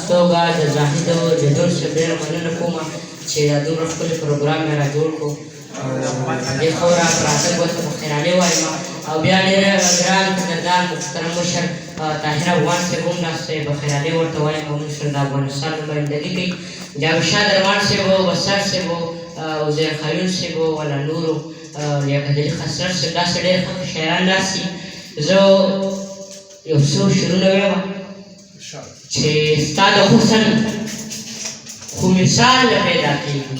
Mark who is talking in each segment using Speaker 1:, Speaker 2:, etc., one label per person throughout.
Speaker 1: توګه د زاهد جدول صاحب ډېره مننه کوم چې دا دومره ښکلی پروګرام یې را جوړ کړو او دې خورا پراتک ورته بخیرالې وایم او بیا ډېر ګران قدردان محترم مشر طاهر افغان صاحب هم ناست دی بخیرالې ورته وایم او مشر د افغانستان نمایندګي کوي جاوید درمان صاحب و بسر صاحب و عزیر خلیل صاحب و ولا نورو لیاقت علي خسرر صاحب داسې ډېر ښه شاعران ناست دي زه یو څو شعرونه وایم چې ستا د حسن خو مثال نه پیدا کېږي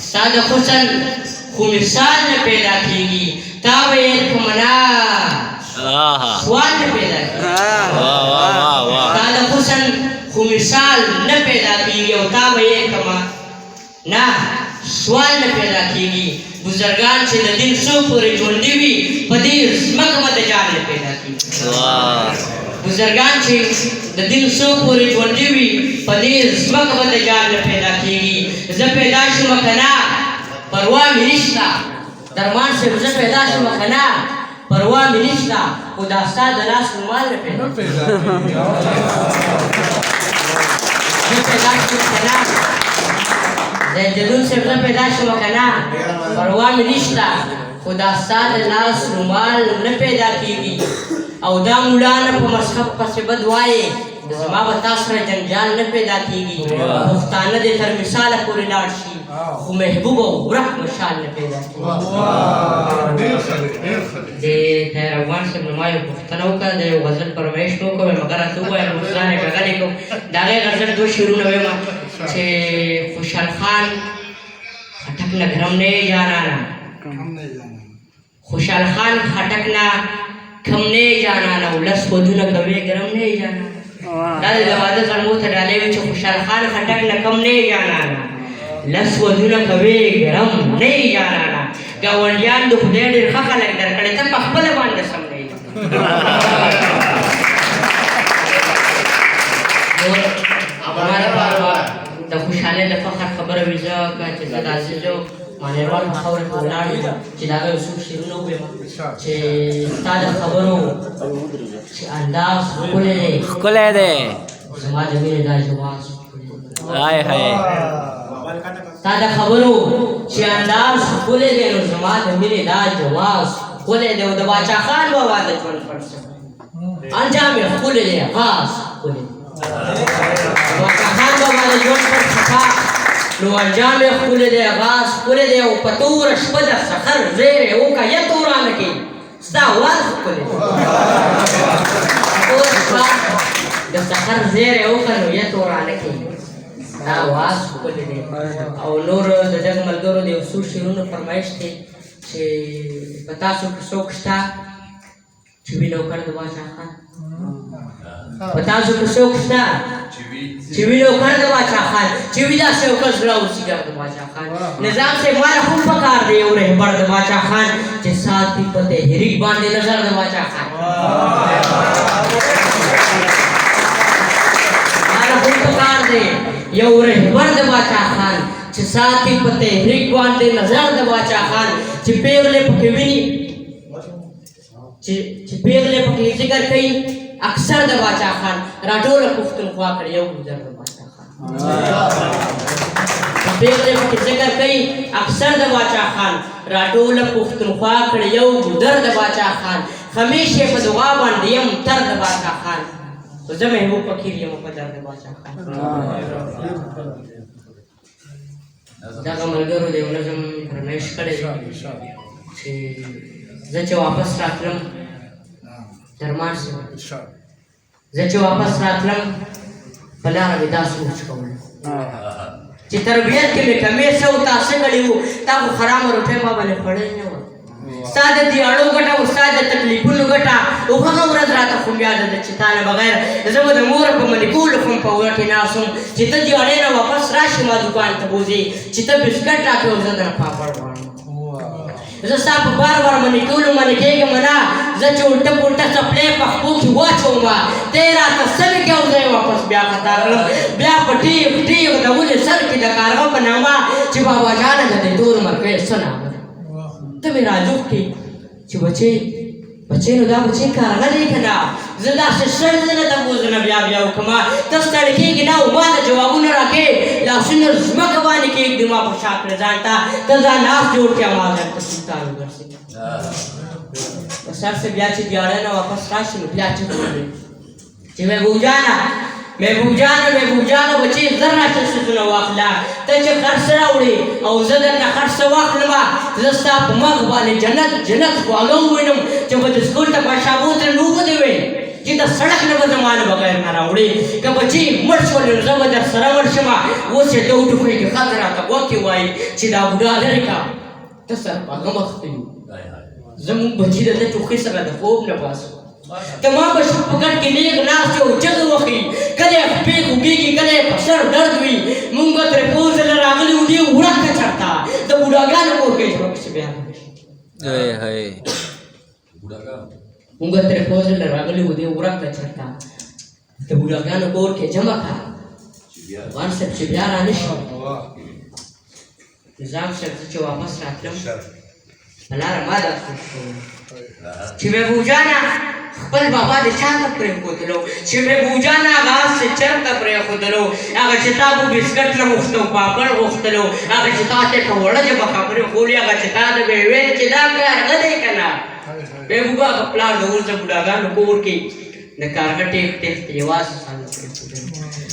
Speaker 1: ستا د حسن خو مثال نه پیدا کېږي تا ویل په منا سوال نه پیدا کېږي ستا د حسن خو مثال نه پیدا کېږي او تا ویل په منا سوال نه پیدا کېږي بزرګان چې د دین څو پورې ژوندي وي په دې ځمکه به د جان نه پیدا کېږي بزرګان چې د دین څو پورې ژوندي وي په دې ځمکه به د جان نه پیدا کېږي زه پیدا شوم که نه پروا مې نشته درمان صاحب زه پیدا شوم که نه پروا مې نشته خو دا ستا د لاس رومال نه پیدا کېږي زه پیدا شوم که نه زیدون صاحب زه پیدا شوم که نه پروا مې نشته خو دا ستا د لاس رومال نه پیدا کېږي او دا مولانا په مذهب پسې بد وایې زما به تا سره جنجال نه پیدا کېږي پښتانه دې تر مثاله پورې لاړ شي خو محبوب او ورک مشال نه پیدا کېږي د طاهر افغان صاحب نه ما یو پوښتنه وکړه د یو غزل فرمایش مې وکړه مګر راته ووایم ځان یې ډغلې کوم د هغې غزل دوه شعرونه ویم چې خوشحال خان خټک نه ګرم نه یې جانانا خوشحال خان خټک نه کم نه جانانا ولس ودونه کوي ګرم نه جانانا دا د واده زړمو ته ډالۍ وي چې خوشحال خان خټک نه کم نه جانانا لس ودونه کوي ګرم نه جانانا ګاونډیان د خدای ډېر ښه خلک درکړي ته په خپله باندې سم نه د خوشحالۍ د فخر خبره وي زه چې زه د عزیزو مانیوال په خاوره کې ولاړ یم چې د هغه یو څو شعرونه ووایم چې ستا د خبرو چې انداز ښکلی دی زما د مینې دا جواز ستا د خبرو چې انداز ښکلی دی نو زما د مینې دا جواز ښکلی دی او د باچا خان بابا د ژوند فلسفه انجام یې ښکلی دی خاص ښکلی دی د باچا خان بابا د ژوند فلسفه نو انجام یې ښکلی دی غاز ښکلی دی او په توره شپه د سحر زیری وکړه یا تورانه کې ستا اواز ښکلی دی توره شپه د سحر زیری وکړه نو یا تورانه کې ستا اواز ښکلی دی او نور د دغه ملګرو د یو څو شعرونو فرمایش دی چې په تاسو کې څوک شته چې وي نوکر د باچا خان په تاسو کې څوک شته چې وي نوکر د باچا خان چې وي داسې یو کس زړه اوسېږر د باچا خان نظام صاحب ماله هم پکار دی یو رهبر د باچا خان چې ساتي په تحریک باندې نظر د باچا خان ماله هم پکار دی یو رهبر د باچا خان چې ساتي په تحریک باندې نظر د باچا خان چې پیغلې پکې ویني چې پیغلې پکې ذکر کوي اکثر د باچا خان راټوله پښتونخوا کړې یو ګذر د باچا خان پیغلې پکې ذکر کوي اکثر د باچا خان راټوله پښتونخوا کړې یو ګذر د باچا خان همیشه په دعا باندې یم تر د باچا خان خو زه محبوب فقیر یم په در د باچا خان دغه ملګرو د یو نظم فرمایش کړی چې زه چې واپس راتلم درمان صاحب زه چې واپس راتلم په لاره مې دا سوچ کولو چې تربیت کې مې کمې څه و تا څه کړي وو تا خو خرامه روټۍ ما باندې خوړلې نه وه ستا د دیاړو ګټه او ستا د تکلیفونو ګټه او هغه ورځ راته خو یاده ده چې تا نه بغیر زه به د مور په منیکولو خو په وټې ناست وم چې ته دیاړۍ نه واپس راشې ما دوکان ته بوځې چې ته بسکټ راکړې او زه درنه پاپړ غواړم زه ستا په بار بار منیکولو باندې کېږم نه زه چې الټه پلټه څپلۍ په خپو کې واچوم ته یې راته څه مې کې او زه یې واپس بیا خطا کړم بیا په ټیغ ټیغ د ولې سر کې د کارغه په نامه چې بابا جانه د دې تور مرکې څه نامه ته مې راجوخ کې چې بچې نو دا بچې کارغه دی که نه زه داسې سل ځله تپوسونه بیا وکړمه ته ستړی کېږې نه او ما ته جوابونه راکړې لاسونه ځمکه باندې کېږدي ما په شا کړې ځان ته ته ځان ناست جوړ کړې او ما درته سلطان وګرځې په سر سے بیا چې دیاړی نه واپس راشي نو بیا چې وکړې چې محبوب جانه بچې زر راشه څیزونه واخله ته چې خرڅ راوړې او زه درنه خرڅ واخلمه زه ستا په مخ باندې جنت خواږه ووینم چې به د سکول ته پاشا بوتله نو به دې وې چې د سړک نه به زما نه بغیر نه راوړې که بچې مړ شولې نو زه به در سره مړ شمه اوس یې ته وټوکوې که ښځه راته غوږ کې وایي چې دا بوډا لرې کا ته سر پاږه مخ ته یو زمونږ بچي د ده ټوخي سره د خوب نه باسو تمام بشر پکړ کې نیغ ناست یو چغې وهي کله یې پښې خوږېږي کله یې په سر درد وي مونږ به ترې پوزله راغلي وو دې ورکه چرته د بوډاګانو کور کې ژوند پسې بیا مونږ به ترې پوزله راغلي وو دې ورکه چرته د بوډاګانو کور کې جمع کړه افغان صاحب چې بیا رانشي نظام صاحب زه چې واپس راتلم په لاره ما دا سوچ کوم چې محبوب جانه خپل بابا د چا ته پرېښودلو چې محبوب جانه هغه اس چې چرته پرېښودلو هغه چې تا به بسکټ نه غوښته او پاپړ غوښتلو هغه چې تا ته په وړه ژبه خبرې کولې هغه چې تا ته به یې ویل چې دا کار ښه دی که نه محبوب هغه پلار د اوس د بوډاګانو کور کې د کارګه ټیک ټیک ته یوازې ځان پرېښودلو